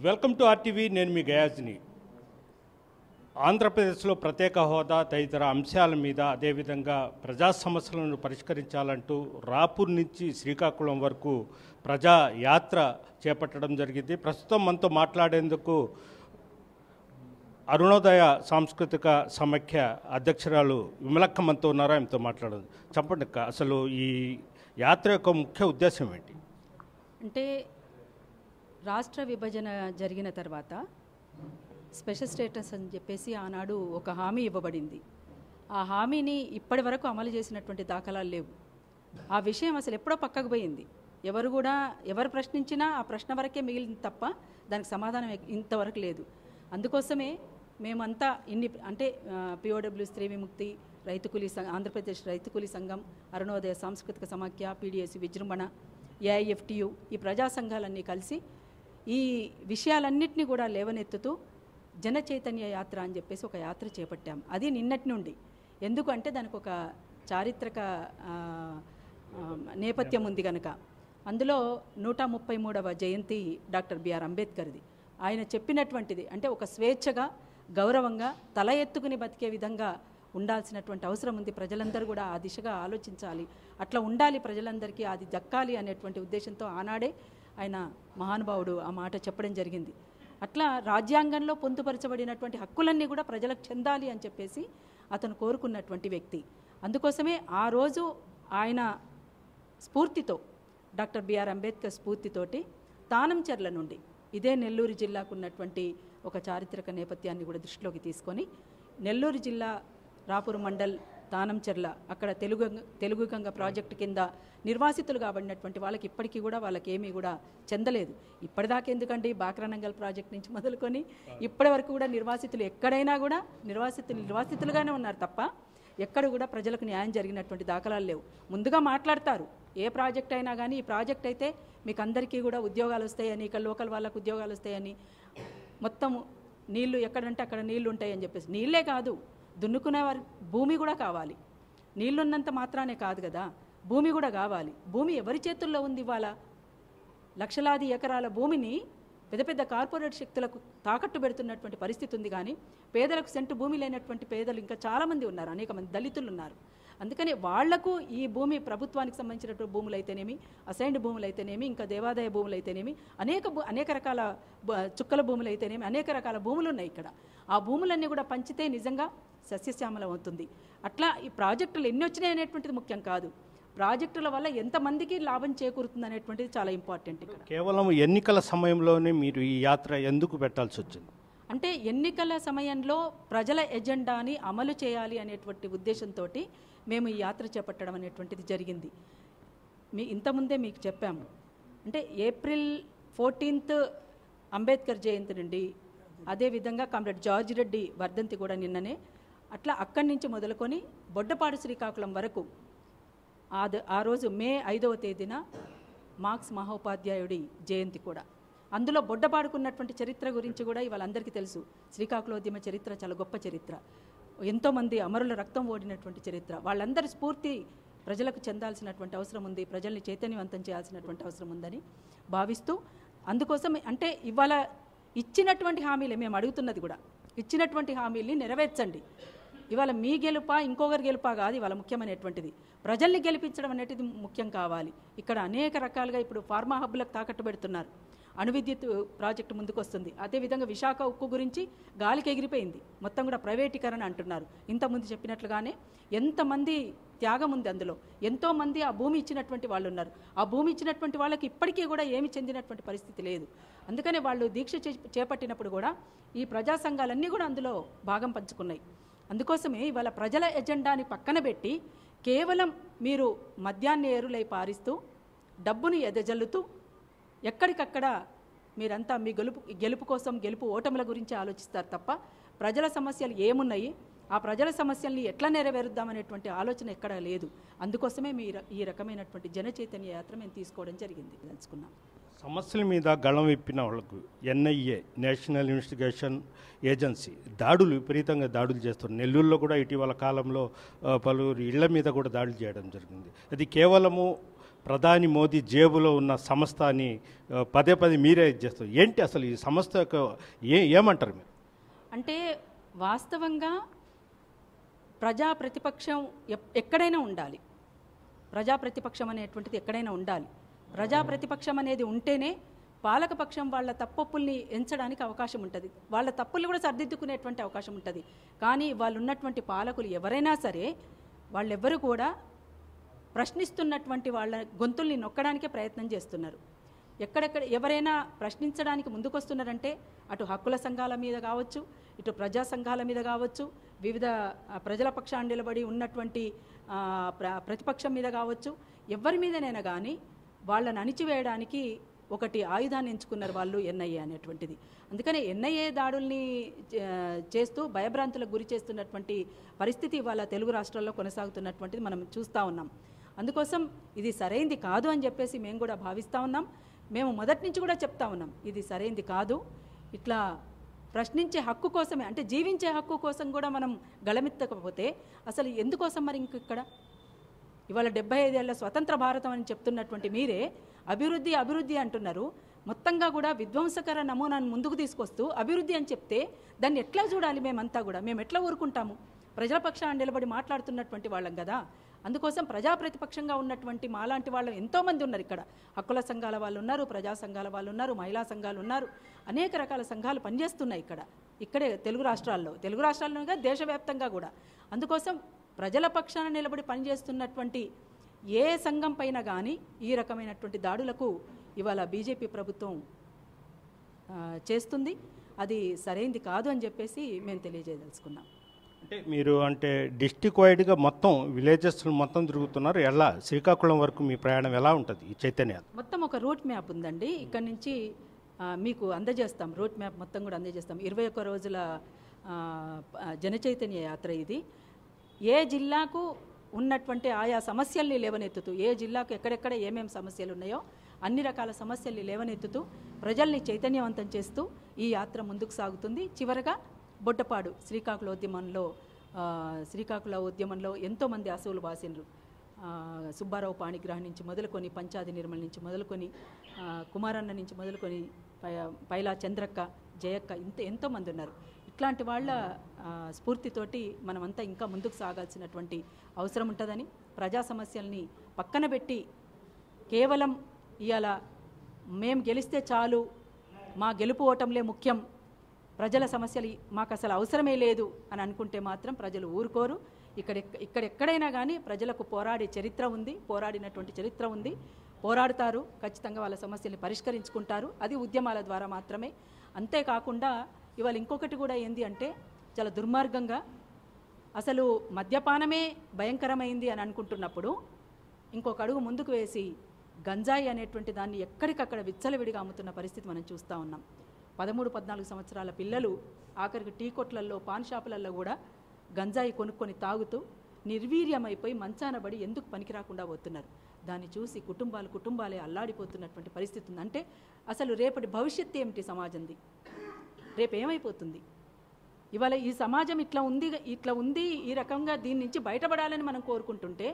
Welcome to RTV. నేను మీ గయాజ్ని. ఆంధ్రప్రదేశ్లో ప్రత్యేక హోదా తదితర అంశాల మీద, అదేవిధంగా ప్రజా సమస్యలను పరిష్కరించాలంటూ రాపూర్ నుంచి శ్రీకాకుళం వరకు ప్రజా యాత్ర చేపట్టడం జరిగింది. ప్రస్తుతం మనతో మాట్లాడేందుకు అరుణోదయ సాంస్కృతిక సమాఖ్య అధ్యక్షురాలు విమలక్క మనతో ఉన్నారు. ఆమెతో మాట్లాడదు. చెప్పండి అక్క, అసలు ఈ యాత్ర యొక్క ముఖ్య ఉద్దేశం ఏంటి? అంటే రాష్ట్ర విభజన జరిగిన తర్వాత స్పెషల్ స్టేటస్ అని చెప్పేసి ఆనాడు ఒక హామీ ఇవ్వబడింది. ఆ హామీని ఇప్పటి వరకు అమలు చేసినటువంటి దాఖలాలు లేవు. ఆ విషయం అసలు ఎప్పుడో పక్కకు పోయింది. ఎవరు ప్రశ్నించినా ఆ ప్రశ్న వరకే మిగిలింది తప్ప దానికి సమాధానం ఇంతవరకు లేదు. అందుకోసమే మేమంతా పిఓడబ్ల్యూ స్త్రీ విముక్తి, రైతు కూలీ ఆంధ్రప్రదేశ్ రైతు కూలీ సంఘం, అరుణోదయ సాంస్కృతిక సమాఖ్య, పీడిఎస్ విజృంభణ, ఏఐఎఫ్టియు, ఈ ప్రజా సంఘాలన్నీ కలిసి ఈ విషయాలన్నింటినీ కూడా లేవనెత్తుతూ జన చైతన్య యాత్ర అని చెప్పేసి ఒక యాత్ర చేపట్టాం. అది నిన్నటి నుండి. ఎందుకంటే దానికి ఒక చారిత్రక నేపథ్యం ఉంది కనుక. అందులో 133వ జయంతి డాక్టర్ బిఆర్ అంబేద్కర్ది. ఆయన చెప్పినటువంటిది అంటే ఒక స్వేచ్ఛగా, గౌరవంగా, తల ఎత్తుకుని బతికే విధంగా ఉండాల్సినటువంటి అవసరం ఉంది. ప్రజలందరూ కూడా ఆ దిశగా ఆలోచించాలి, అట్లా ఉండాలి, ప్రజలందరికీ అది దక్కాలి అనేటువంటి ఉద్దేశంతో ఆనాడే ఆయన మహానుభావుడు ఆ మాట చెప్పడం జరిగింది. అట్లా రాజ్యాంగంలో పొందుపరచబడినటువంటి హక్కులన్నీ కూడా ప్రజలకు చెందాలి అని చెప్పేసి అతను కోరుకున్నటువంటి వ్యక్తి. అందుకోసమే ఆ రోజు ఆయన స్ఫూర్తితో, డాక్టర్ బిఆర్ అంబేద్కర్ స్ఫూర్తితోటి తానంచెర్ల నుండి, ఇదే నెల్లూరు జిల్లాకు ఉన్నటువంటి ఒక చారిత్రక నేపథ్యాన్ని కూడా దృష్టిలోకి తీసుకొని, నెల్లూరు జిల్లా రాపూర్ మండల్ తానంచెర్ల అక్కడ తెలుగు గంగ ప్రాజెక్టు కింద నిర్వాసితులు కాబడినటువంటి వాళ్ళకి ఇప్పటికీ కూడా వాళ్ళకేమీ కూడా చెందలేదు. ఇప్పటిదాకా ఎందుకండి, బాక్రానంగల్ ప్రాజెక్ట్ నుంచి మొదలుకొని ఇప్పటి వరకు కూడా నిర్వాసితులు ఎక్కడైనా కూడా నిర్వాసితులుగానే ఉన్నారు తప్ప ఎక్కడ కూడా ప్రజలకు న్యాయం జరిగినటువంటి దాఖలాలు లేవు. ముందుగా మాట్లాడతారు, ఏ ప్రాజెక్ట్ అయినా కానీ ఈ ప్రాజెక్ట్ అయితే మీకు అందరికీ కూడా ఉద్యోగాలు వస్తాయని, ఇక్కడ లోకల్ వాళ్ళకు ఉద్యోగాలు వస్తాయని, మొత్తం నీళ్లు ఎక్కడంటే అక్కడ నీళ్లు ఉంటాయని చెప్పేసి. నీళ్ళే కాదు, దున్నుకునే వారి భూమి కూడా కావాలి. నీళ్లున్నంత మాత్రానే కాదు కదా, భూమి కూడా కావాలి. భూమి ఎవరి చేతుల్లో ఉంది? ఇవాళ లక్షలాది ఎకరాల భూమిని పెద్ద పెద్ద కార్పొరేట్ శక్తులకు తాకట్టు పెడుతున్నటువంటి పరిస్థితి ఉంది. కానీ పేదలకు సెంటు భూమి లేనటువంటి పేదలు ఇంకా చాలామంది ఉన్నారు, అనేక మంది దళితులు ఉన్నారు. అందుకని వాళ్లకు ఈ భూమి ప్రభుత్వానికి సంబంధించినటువంటి భూములు అయితేనేమి, అసైన్డ్ భూములు అయితేనేమి, ఇంకా దేవాదాయ భూములు అయితేనేమి, అనేక రకాల చుక్కల భూములు అయితేనేమి, అనేక రకాల భూములు ఉన్నాయి ఇక్కడ. ఆ భూములన్నీ కూడా పంచితే నిజంగా సస్యశ్యామలం అవుతుంది. అట్లా ఈ ప్రాజెక్టులు ఎన్ని వచ్చినాయి అనేటువంటిది ముఖ్యం కాదు, ప్రాజెక్టుల వల్ల ఎంతమందికి లాభం చేకూరుతుంది అనేటువంటిది చాలా ఇంపార్టెంట్. ఇక్కడ కేవలం ఎన్నికల సమయంలోనే మీరు ఈ యాత్ర ఎందుకు పెట్టాల్సి వచ్చింది? అంటే ఎన్నికల సమయంలో ప్రజల ఎజెండాని అమలు చేయాలి అనేటువంటి ఉద్దేశంతో మేము ఈ యాత్ర చేపట్టడం అనేటువంటిది జరిగింది. ఇంతకుముందే మీకు చెప్పాము. అంటే ఏప్రిల్ 14 అంబేద్కర్ జయంతి నుండి, అదేవిధంగా కామ్రేడ్ జార్జ్ రెడ్డి వర్ధంతి కూడా నిన్ననే, అట్లా అక్కడి నుంచి మొదలుకొని బొడ్డపాడు శ్రీకాకుళం వరకు ఆ రోజు మే 5వ తేదీన మార్క్స్ మహోపాధ్యాయుడి జయంతి కూడా. అందులో బొడ్డపాడుకున్నటువంటి చరిత్ర గురించి కూడా ఇవాళ అందరికీ తెలుసు. శ్రీకాకుళోద్యమ చరిత్ర చాలా గొప్ప చరిత్ర, ఎంతోమంది అమరుల రక్తం ఓడినటువంటి చరిత్ర. వాళ్ళందరి స్ఫూర్తి ప్రజలకు చెందాల్సినటువంటి అవసరం ఉంది, ప్రజల్ని చైతన్యవంతం చేయాల్సినటువంటి అవసరం ఉందని భావిస్తూ, అందుకోసం అంటే ఇవాళ ఇచ్చినటువంటి హామీలే మేము అడుగుతున్నది కూడా, ఇచ్చినటువంటి హామీల్ని నెరవేర్చండి. ఇవాళ మీ గెలుపా ఇంకొకరి గెలుపా కాదు ఇవాళ ముఖ్యమైనటువంటిది, ప్రజల్ని గెలిపించడం అనేటిది ముఖ్యం కావాలి. ఇక్కడ అనేక రకాలుగా ఇప్పుడు ఫార్మా హబ్బులకు తాకట్టు పెడుతున్నారు, అణు విద్యుత్ ప్రాజెక్టు ముందుకు వస్తుంది. అదేవిధంగా విశాఖ ఉక్కు గురించి గాలికి ఎగిరిపోయింది, మొత్తం కూడా ప్రైవేటీకరణ అంటున్నారు. ఇంతకుముందు చెప్పినట్లుగానే ఎంతమంది త్యాగం ఉంది అందులో, ఎంతోమంది ఆ భూమి ఇచ్చినటువంటి వాళ్ళు ఉన్నారు. ఆ భూమి ఇచ్చినటువంటి వాళ్ళకి ఇప్పటికీ కూడా ఏమి చెందినటువంటి పరిస్థితి లేదు. అందుకనే వాళ్ళు దీక్ష చేపట్టినప్పుడు కూడా ఈ ప్రజా సంఘాలన్నీ కూడా అందులో భాగం పంచుకున్నాయి. అందుకోసమే ఇవాళ ప్రజల ఎజెండాని పక్కన పెట్టి కేవలం మీరు మద్యాన్ని ఏరులై పారిస్తూ, డబ్బుని ఎదజల్లుతూ, ఎక్కడికక్కడ మీరంతా మీ గెలుపు కోసం, గెలుపు ఓటముల గురించి ఆలోచిస్తారు తప్ప ప్రజల సమస్యలు ఏమున్నాయి, ఆ ప్రజల సమస్యల్ని ఎట్లా నెరవేరుద్దామనేటువంటి ఆలోచన ఎక్కడా లేదు. అందుకోసమే ఈ రకమైనటువంటి జన చైతన్య యాత్ర మేము తీసుకోవడం జరిగింది. తెలుసుకున్నాం. సమస్యల మీద గళం విప్పిన వాళ్ళకు ఎన్ఐఏ, నేషనల్ ఇన్వెస్టిగేషన్ ఏజెన్సీ విపరీతంగా దాడులు చేస్తున్నారు. నెల్లూరులో కూడా ఇటీవల కాలంలో పలువురు ఇళ్ల మీద కూడా దాడులు చేయడం జరిగింది. అది కేవలము ప్రధాని మోదీ జేబులో ఉన్న సంస్థ అని పదే పదే మీరే ఇది చేస్తారు. ఏంటి అసలు ఈ సంస్థ యొక్క ఏమంటారు మీరు? అంటే వాస్తవంగా ప్రజా ప్రతిపక్షం ఎక్కడైనా ఉండాలి. ప్రజా ప్రతిపక్షం అనేటువంటిది ఎక్కడైనా ఉండాలి. ప్రజా ప్రతిపక్షం అనేది ఉంటేనే పాలకపక్షం వాళ్ళ తప్పొప్పుల్ని ఎంచడానికి అవకాశం ఉంటుంది, వాళ్ళ తప్పుల్ని కూడా సరిదిద్దుకునేటువంటి అవకాశం ఉంటుంది. కానీ వాళ్ళు ఉన్నటువంటి పాలకులు ఎవరైనా సరే వాళ్ళెవ్వరూ కూడా ప్రశ్నిస్తున్నటువంటి వాళ్ళ గొంతుల్ని నొక్కడానికే ప్రయత్నం చేస్తున్నారు. ఎక్కడెక్కడ ఎవరైనా ప్రశ్నించడానికి ముందుకొస్తున్నారంటే అటు హక్కుల సంఘాల మీద కావచ్చు, ఇటు ప్రజా సంఘాల మీద కావచ్చు, వివిధ ప్రజల పక్షాన్ని నిలబడి ఉన్నటువంటి ప్రతిపక్షం మీద కావచ్చు, ఎవరి మీదనైనా కానీ వాళ్ళని అణిచివేయడానికి ఒకటి ఆయుధాన్ని ఎంచుకున్నారు వాళ్ళు, ఎన్ఐఏ అనేటువంటిది. అందుకనే ఎన్ఐఏ దాడుల్ని చేస్తూ భయభ్రాంతులకు గురి చేస్తున్నటువంటి పరిస్థితి ఇవాళ తెలుగు రాష్ట్రాల్లో కొనసాగుతున్నటువంటిది మనం చూస్తూ ఉన్నాం. అందుకోసం ఇది సరైంది కాదు అని చెప్పేసి మేము కూడా భావిస్తూ ఉన్నాం. మేము మొదటి నుంచి కూడా చెప్తా ఉన్నాం, ఇది సరైంది కాదు. ఇట్లా ప్రశ్నించే హక్కు కోసమే, అంటే జీవించే హక్కు కోసం కూడా మనం గళమెత్తకపోతే అసలు ఎందుకోసం మరి ఇక్కడ ఇవాళ 75 ఏళ్ల స్వతంత్ర భారతం అని చెప్తున్నటువంటి మీరే అభివృద్ధి అభివృద్ధి అంటున్నారు. మొత్తంగా కూడా విధ్వంసకర నమూనాను ముందుకు తీసుకొస్తూ అభివృద్ధి అని చెప్తే దాన్ని ఎట్లా చూడాలి? మేమంతా కూడా మేము ఎట్లా ఊరుకుంటాము? ప్రజల పక్షాన్ని నిలబడి మాట్లాడుతున్నటువంటి వాళ్ళం కదా. అందుకోసం ప్రజా ప్రతిపక్షంగా ఉన్నటువంటి మాలాంటి వాళ్ళు ఎంతోమంది ఉన్నారు ఇక్కడ. హక్కుల సంఘాల వాళ్ళు ఉన్నారు, ప్రజా సంఘాల వాళ్ళు ఉన్నారు, మహిళా సంఘాలు ఉన్నారు, అనేక రకాల సంఘాలు పనిచేస్తున్నాయి ఇక్కడే తెలుగు రాష్ట్రాల్లోగా దేశవ్యాప్తంగా కూడా. అందుకోసం ప్రజల పక్షాన నిలబడి పనిచేస్తున్నటువంటి ఏ సంఘం పైన కానీ ఈ రకమైనటువంటి దాడులకు ఇవాళ బీజేపీ ప్రభుత్వం చేస్తుంది. అది సరైంది కాదు అని చెప్పేసి మేము తెలియజేయదలుచుకున్నాం. అంటే మీరు డిస్టిక్ వైడ్గా మొత్తం విలేజెస్ మొత్తం తిరుగుతున్నారు. ఎలా శ్రీకాకుళం వరకు మీ ప్రయాణం ఎలా ఉంటుంది? ఈ చైతన్య మొత్తం ఒక రూట్ మ్యాప్ ఉందండి. ఇక్కడ నుంచి మీకు అందజేస్తాం, రూట్ మ్యాప్ మొత్తం కూడా అందజేస్తాం. 21 రోజుల జనచైతన్య యాత్ర ఇది. ఏ జిల్లాకు ఉన్నటువంటి ఆయా సమస్యల్ని లేవనెత్తుతూ, ఏ జిల్లాకు ఎక్కడెక్కడ ఏమేమి సమస్యలు ఉన్నాయో అన్ని రకాల సమస్యల్ని లేవనెత్తుతూ ప్రజల్ని చైతన్యవంతం చేస్తూ ఈ యాత్ర ముందుకు సాగుతుంది. చివరగా బొడ్డపాడు శ్రీకాకుళ ఉద్యమంలో ఎంతోమంది అసువులు బాసినరు. సుబ్బారావు పాణిగ్రహం నుంచి మొదలుకొని, పంచాది నిర్మల్ నుంచి మొదలుకొని, కుమారన్న నుంచి మొదలుకొని, పైలా చంద్రక్క, జయక్క, ఎంతోమంది ఉన్నారు. ఇట్లాంటి వాళ్ళ స్ఫూర్తితోటి మనమంతా ఇంకా ముందుకు సాగాల్సినటువంటి అవసరం ఉంటుందని, ప్రజా సమస్యల్ని పక్కన పెట్టి కేవలం ఇవాళ మేము గెలిస్తే చాలు, మా గెలుపు ఓటంలే ముఖ్యం, ప్రజల సమస్యలు మాకు అసలు అవసరమే లేదు అని అనుకుంటే మాత్రం ప్రజలు ఊరుకోరు. ఇక్కడెక్కడైనా కానీ ప్రజలకు పోరాడే చరిత్ర ఉంది, పోరాడినటువంటి చరిత్ర ఉంది, పోరాడుతారు, ఖచ్చితంగా వాళ్ళ సమస్యల్ని పరిష్కరించుకుంటారు. అది ఉద్యమాల ద్వారా మాత్రమే. అంతేకాకుండా ఇవాళ ఇంకొకటి కూడా ఏంది అంటే, చాలా దుర్మార్గంగా అసలు మద్యపానమే భయంకరమైంది అని అనుకుంటున్నప్పుడు ఇంకొక అడుగు ముందుకు వేసి గంజాయి అనేటువంటి దాన్ని ఎక్కడికక్కడ విచ్చలవిడిగా అమ్ముతున్న పరిస్థితి మనం చూస్తూ ఉన్నాం. 13-14 సంవత్సరాల పిల్లలు ఆఖరికి టీ కొట్లల్లో, పాన్ షాపులలో కూడా గంజాయి కొనుక్కొని తాగుతూ నిర్వీర్యమైపోయి మంచానబడి ఎందుకు పనికి రాకుండా పోతున్నారు. దాన్ని చూసి కుటుంబాలే అల్లాడిపోతున్నటువంటి పరిస్థితి ఉంది. అంటే అసలు రేపటి భవిష్యత్తు ఏమిటి సమాజంది? రేపు ఏమైపోతుంది? ఇవాళ ఈ సమాజం ఇట్లా ఉంది, ఈ రకంగా దీని నుంచి బయటపడాలని మనం కోరుకుంటుంటే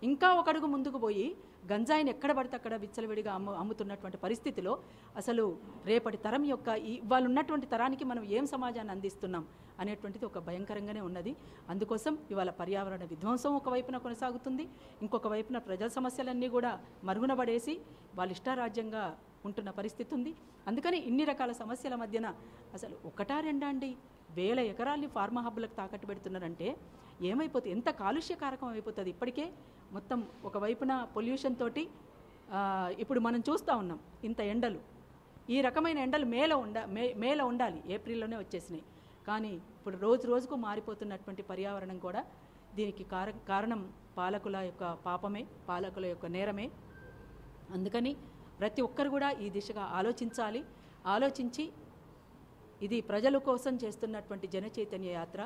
ఇంకా ఒక అడుగు ముందుకు పోయి గంజాయిని ఎక్కడ పడితే అక్కడ విచ్చలవిడిగా అమ్ముతున్నటువంటి పరిస్థితిలో అసలు రేపటి తరం యొక్క ఇవాళ ఉన్నటువంటి తరానికి మనం ఏం సమాజాన్ని అందిస్తున్నాం అనేటువంటిది ఒక భయంకరంగానే ఉన్నది. అందుకోసం ఇవాళ పర్యావరణ విధ్వంసం ఒకవైపున కొనసాగుతుంది, ఇంకొక వైపున ప్రజల సమస్యలన్నీ కూడా మరుగున పడేసి వాళ్ళ ఇష్టారాజ్యంగా ఉంటున్న పరిస్థితి ఉంది. అందుకని ఇన్ని రకాల సమస్యల మధ్యన అసలు ఒకటా రెండా అండి, 1000 ఎకరాల్ని ఫార్మా హబ్బులకు తాకట్టు పెడుతున్నారంటే ఏమైపోతుంది? ఎంత కాలుష్యకారకం అయిపోతుంది. ఇప్పటికే మొత్తం ఒకవైపున పొల్యూషన్ తోటి ఇప్పుడు మనం చూస్తూ ఉన్నాం ఇంత ఎండలు. ఈ రకమైన ఎండలు మేలో ఉండాలి, ఏప్రిల్లోనే వచ్చేసినాయి. కానీ ఇప్పుడు రోజుకు మారిపోతున్నటువంటి పర్యావరణం కూడా దీనికి కారణం పాలకుల యొక్క పాపమే, పాలకుల యొక్క నేరమే. అందుకని ప్రతి ఒక్కరు కూడా ఈ దిశగా ఆలోచించి ఇది ప్రజల కోసం చేస్తున్నటువంటి జనచైతన్య యాత్ర,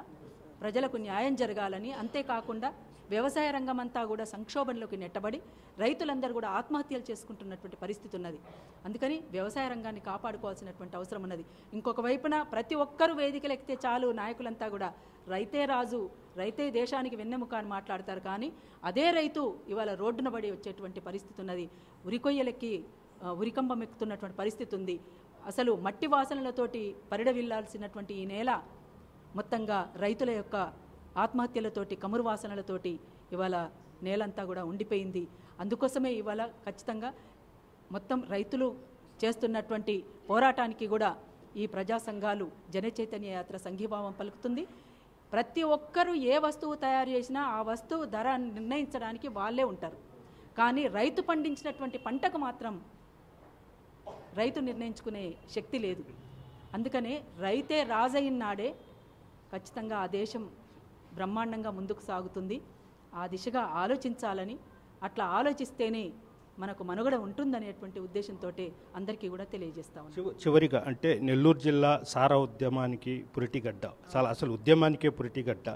ప్రజలకు న్యాయం జరగాలని, అంతేకాకుండా వ్యవసాయ రంగం అంతా కూడా సంక్షోభంలోకి నెట్టబడి రైతులందరూ కూడా ఆత్మహత్యలు చేసుకుంటున్నటువంటి పరిస్థితి ఉన్నది. అందుకని వ్యవసాయ రంగాన్ని కాపాడుకోవాల్సినటువంటి అవసరం ఉన్నది. ఇంకొక వైపున ప్రతి ఒక్కరూ వేదికలు ఎక్కితే చాలు, నాయకులంతా కూడా రైతే రాజు, రైతే దేశానికి వెన్నెముక అని మాట్లాడతారు, కానీ అదే రైతు ఇవాళ రోడ్డున పడి వచ్చేటువంటి పరిస్థితి ఉన్నది. ఉరికొయ్యలెక్కి ఉరికంబం ఎక్కుతున్నటువంటి పరిస్థితి ఉంది. అసలు మట్టి వాసనలతోటి పరిడవిల్లాల్సినటువంటి ఈ నేల మొత్తంగా రైతుల యొక్క ఆత్మహత్యలతోటి, కమురు వాసనలతోటి ఇవాళ నేలంతా కూడా ఉండిపోయింది. అందుకోసమే ఇవాళ ఖచ్చితంగా మొత్తం రైతులు చేస్తున్నటువంటి పోరాటానికి కూడా ఈ ప్రజా సంఘాలు జనచైతన్య యాత్ర సంఘీభావం పలుకుతుంది. ప్రతి ఒక్కరూ ఏ వస్తువు తయారు చేసినా ఆ వస్తువు ధర నిర్ణయించడానికి వాళ్ళే ఉంటారు, కానీ రైతు పండించినటువంటి పంటకు మాత్రం రైతు నిర్ణయించుకునే శక్తి లేదు. అందుకనే రైతే రాజయిన నాడే ఖచ్చితంగా ఆ దేశం బ్రహ్మాండంగా ముందుకు సాగుతుంది. ఆ దిశగా ఆలోచించాలని, అట్లా ఆలోచిస్తేనే మనకు మనుగడ ఉంటుందనేటువంటి ఉద్దేశంతో అందరికీ కూడా తెలియజేస్తాం. చివరిగా అంటే నెల్లూరు జిల్లా సారా ఉద్యమానికి పురిటిగడ్డ, చాలా అసలు ఉద్యమానికే పురిటిగడ్డ.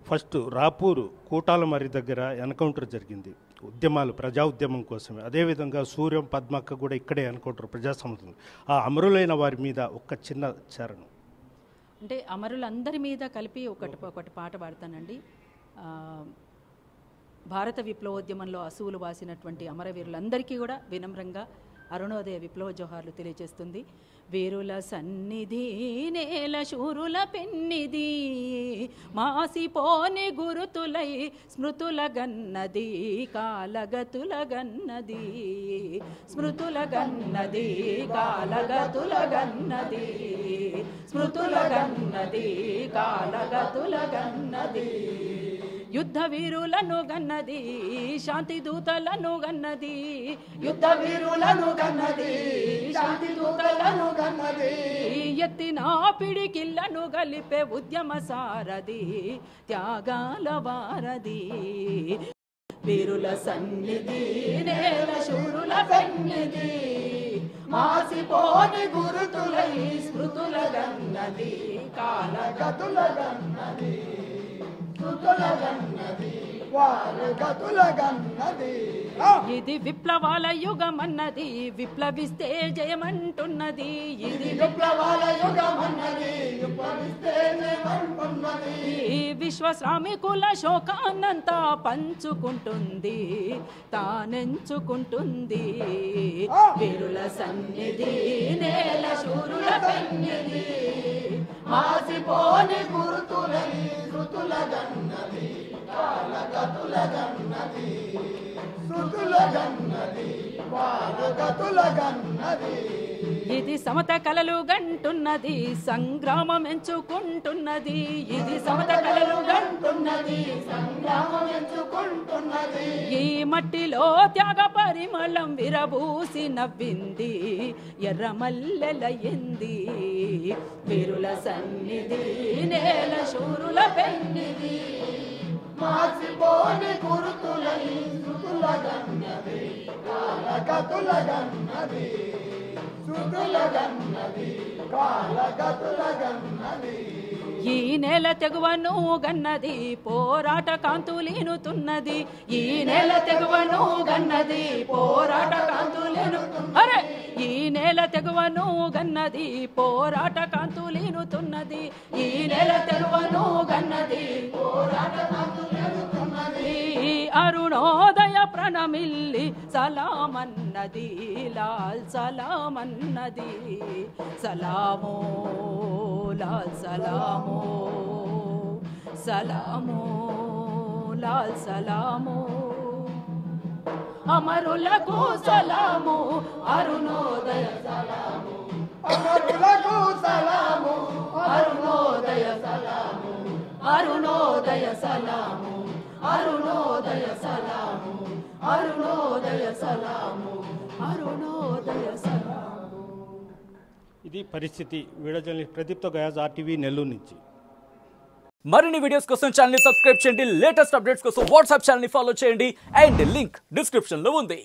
ఫస్ట్ రాపూరు కూటాలమర్రి దగ్గర ఎన్కౌంటర్ జరిగింది, ఉద్యమాలు ప్రజా ఉద్యమం కోసమే. అదేవిధంగా సూర్యం పద్మక్క కూడా ఇక్కడే ఎన్కౌంటర్ ప్రజా సమస్యలు. ఆ అమరులైన వారి మీద ఒక చిన్న చరణం అంటే అమరులందరి మీద కలిపి ఒకటి పాట పాడతానండి. భారత విప్లవోద్యమంలో అసువులు వాసినటువంటి అమరవీరులందరికీ కూడా వినమ్రంగా అరుణోదయ విప్లవ జోహార్లు తెలియజేస్తుంది. వీరుల సన్నిధి నేల శూరుల పెన్నిది, మాసిపోని గురుతులై స్మృతుల గన్నది, కాలగతుల గన్నది, స్మృతుల గన్నది, కాలగతుల గన్నది, స్మృతుల గన్నది, కాలగతుల గన్నది. యుద్ధ వీరులను గన్నది, శాంతి దూతలను గన్నది, యుద్ధ వీరులను గన్నది, శాంతి దూతలను గన్నది, ఎత్తిన పిడికిళ్లను గలిపే ఉద్యమ సారది, త్యాగాల వారది. వీరుల సన్నిధి నేల శూరుల పెన్నిది, మాసిపోని గురుతులై స్మృతుల గన్నది, కాలగతుల గన్నది, ఇది విప్లవాల యుగమన్నది, విప్లవిస్తే జయమంటున్నది. ఇది విప్లవాల యుగమన్నది, విప్లవిస్తే జయమంటున్నది. ఈ విశ్వ శ్రామికుల శోకాన్నంతా పంచుకుంటుంది, తానెంచుకుంటుంది. వీరుల సన్నిధి నేల శూరుల పెన్నిది, మాసిపోని గురుతులై శృతుల గన్నది, కాలగతుల గన్నది, శృతుల గన్నది, కాలగతుల గన్నది. ఇది సమత కలలు గంటున్నది, సంగ్రామం ఎంచుకుంటున్నది. ఇది సమత కలలు గంటున్నది, సంగ్రామం ఎంచుకుంటున్నది. ఈ మట్టిలో త్యాగ పరిమళం విరబూసి నవ్వింది, ఎర్రమల్లెల ఎంది. వీరుల సన్నిధి నేల శూరుల పెన్నిది, మాసిపోని గురుతులై శృతుల గన్నది, కాలగతుల గన్నది, శృతుల గన్నది, కాలగతుల గన్నది. ఈ నేల తెగువను గన్నది, పోరాట కాంతులీనుతున్నది. ఈ నేల తెగువను గన్నది, పోరాట కాంతులీనుతున్నది. ఈ నేల తెగువను గన్నది, పోరాట కాంతులీనుతున్నది. ఈ నేల తెగువను గన్నది, పోరాట కాంతులీనుతున్నది. అరుణోదయ ప్రణమిల్లి సలామన్నది, లాల్ సలామన్నది. సలామో లాల్ సలామో, సలామో లాల్ సలామో. అమరులకు సలాము, అరుణోదయ సలాము, అమరులకు సలాము, అరుణోదయ సలాము, అరుణోదయ సలాము, అరుణోదయ సలాము, అరుణోదయ సలాము, అరుణోదయ సలాము. ఇది పరిస్థితి. వీడియో జర్నలిస్ట్ ప్రదీప్తో గయాజ్, RTV నెల్లూరు నుంచి. మరిన్ని వీడియోస్ కోసం ఛానల్ ని సబ్స్క్రైబ్ చేయండి, లేటెస్ట్ అప్డేట్స్ కోసం వాట్సాప్ ఛానల్ ని ఫాలో చేయండి, అండ్ లింక్ డిస్క్రిప్షన్ లో ఉంది.